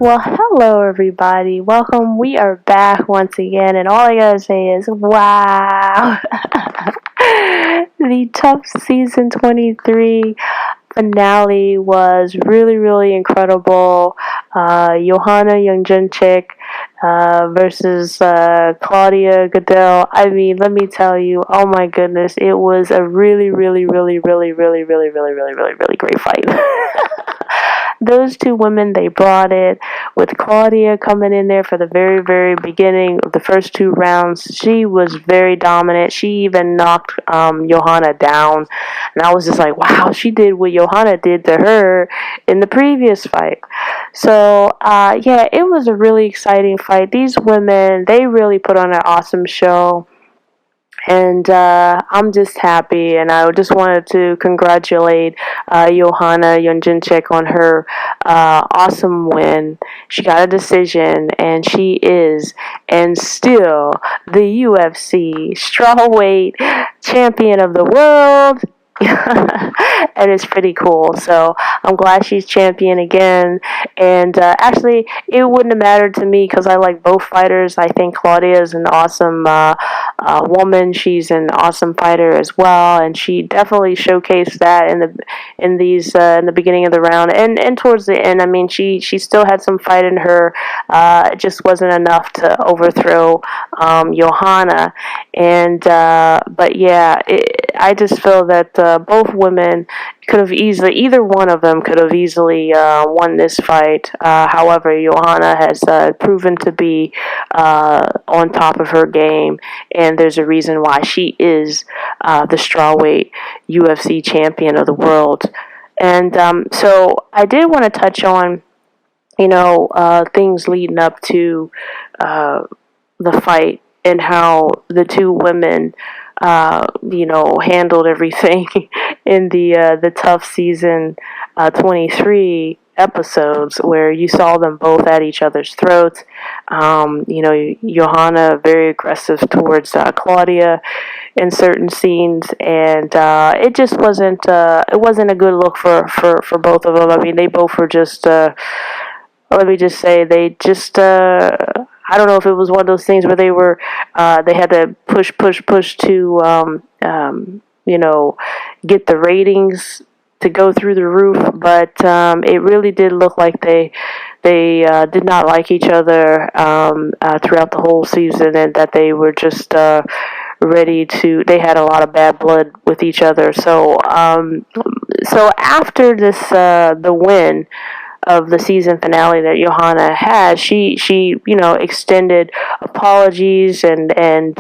Well, hello everybody. Welcome. We are back once again, and all I gotta say is, wow! The TUF season 23 finale was really, really incredible. Johanna Youngjanchik versus Claudia Goodell. I mean, let me tell you, oh my goodness, it was a really, really, really, really, really, really, really, really, really, really great fight. Those two women, they brought it, with Claudia coming in there for the very, very beginning of the first two rounds. She was very dominant. She even knocked Johanna down. And I was just like, wow, she did what Johanna did to her in the previous fight. So, yeah, it was a really exciting fight. These women, they really put on an awesome show. And I'm just happy, and I just wanted to congratulate Johanna Jędrzejczyk on her awesome win. She got a decision, and she is, and still, the UFC strawweight champion of the world. And it's pretty cool. So I'm glad she's champion again. And actually, it wouldn't have mattered to me because I like both fighters. I think Claudia is an awesome woman. She's an awesome fighter as well, and she definitely showcased that in the beginning of the round and towards the end. I mean, she still had some fight in her. It just wasn't enough to overthrow Johanna. And but yeah, I just feel that both women could have easily, either one of them could have easily won this fight. However, Johanna has proven to be on top of her game, and there's a reason why she is the strawweight UFC champion of the world. And so I did want to touch on, things leading up to the fight and how the two women handled everything in the TUF season 23 episodes, where you saw them both at each other's throats. Johanna very aggressive towards Claudia in certain scenes, and it just wasn't a good look for both of them. I mean, they both were just let me just say, they just I don't know if it was one of those things where they had to push to get the ratings to go through the roof, but it really did look like they did not like each other throughout the whole season, and that they were just they had a lot of bad blood with each other. So after this the win of the season finale that Johanna had, she extended apologies and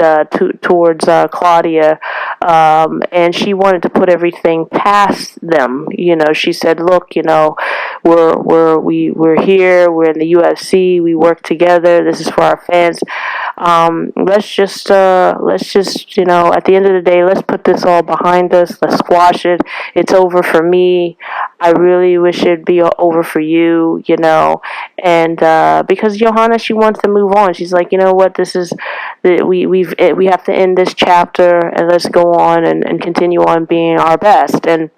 towards Claudia, and she wanted to put everything past them. She said, "Look, we're here. We're in the UFC. We work together. This is for our fans. Let's just at the end of the day, let's put this all behind us. Let's squash it. It's over for me. I really wish it'd be over for you, and because Johanna, she wants to move on. She's like, you know what, this is, we have to end this chapter, and let's go on and continue on being our best. And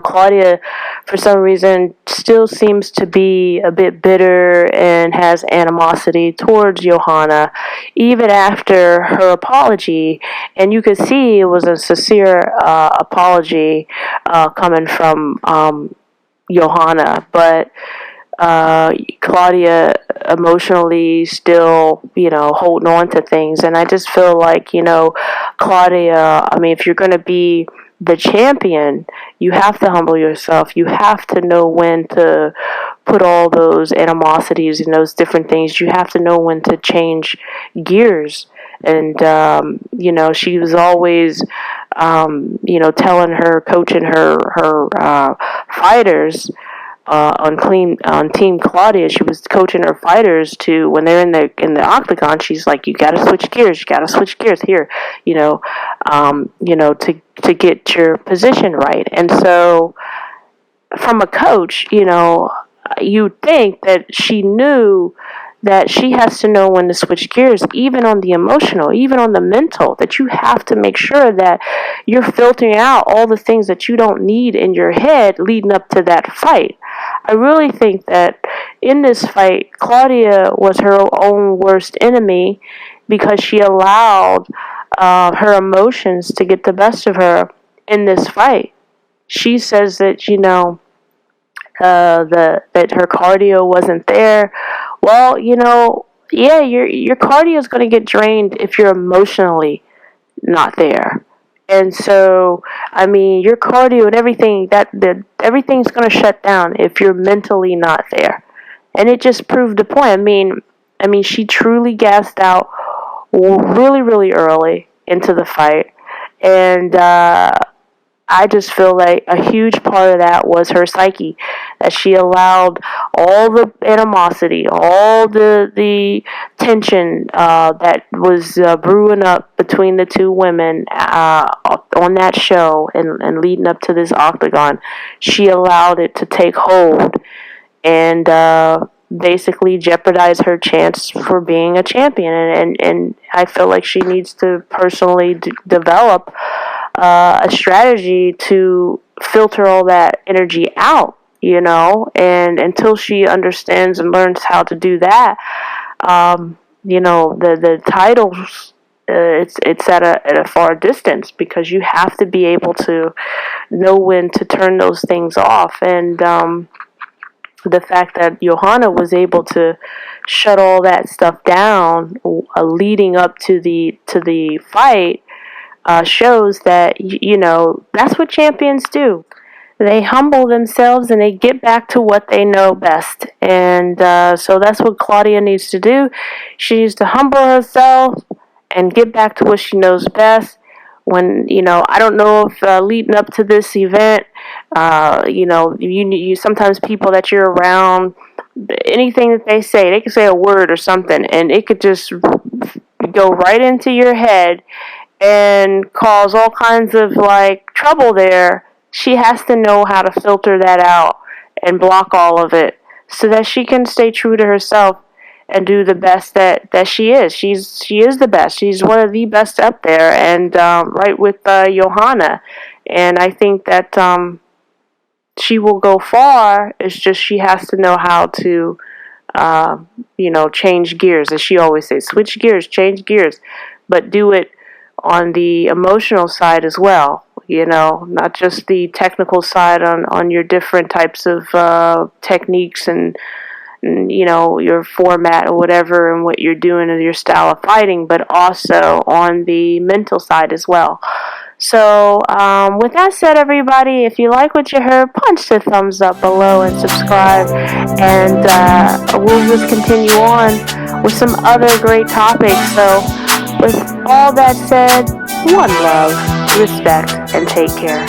Claudia, for some reason, still seems to be a bit bitter and has animosity towards Johanna, even after her apology. And you could see it was a sincere apology coming from Johanna, but Claudia emotionally still, holding on to things. And I just feel like, Claudia, I mean, if you're going to be the champion, you have to humble yourself. You have to know when to put all those animosities and those different things. You have to know when to change gears. And, she was always, coaching her fighters, on Team Claudia. She was coaching her fighters to, when they're in the octagon, she's like, you gotta switch gears here, to get your position right. And so from a coach, you'd think that she knew that she has to know when to switch gears, even on the emotional, even on the mental, that you have to make sure that you're filtering out all the things that you don't need in your head leading up to that fight. I really think that in this fight, Claudia was her own worst enemy because she allowed her emotions to get the best of her in this fight. She says that, that her cardio wasn't there. Well, yeah, your cardio is going to get drained if you're emotionally not there. And so, I mean, your cardio and everything everything's going to shut down if you're mentally not there. And it just proved the point. I mean, she truly gassed out really, really early into the fight, and I just feel like a huge part of that was her psyche, that she allowed all the animosity, all the tension that was brewing up between the two women on that show and leading up to this octagon. She allowed it to take hold and basically jeopardize her chance for being a champion. And I feel like she needs to personally develop a strategy to filter all that energy out, and until she understands and learns how to do that, the titles, it's at a far distance, because you have to be able to know when to turn those things off. And the fact that Joanna was able to shut all that stuff down leading up to the fight shows that, that's what champions do. They humble themselves and they get back to what they know best. And so that's what Claudia needs to do. She needs to humble herself and get back to what she knows best. When, I don't know if leading up to this event, you sometimes people that you're around, anything that they could say a word or something, and it could just go right into your head and cause all kinds of trouble there. She has to know how to filter that out and block all of it so that she can stay true to herself and do the best that she is. She is the best. She's one of the best up there, and right with Joanna. And I think that she will go far. It's just she has to know how to, change gears, as she always says, switch gears, change gears, but do it on the emotional side as well. Not just the technical side on your different types of techniques and your format or whatever and what you're doing and your style of fighting, but also on the mental side as well. So, with that said, everybody, if you like what you heard, punch the thumbs up below and subscribe, and we'll just continue on with some other great topics. So, with all that said, one love, respect, and take care.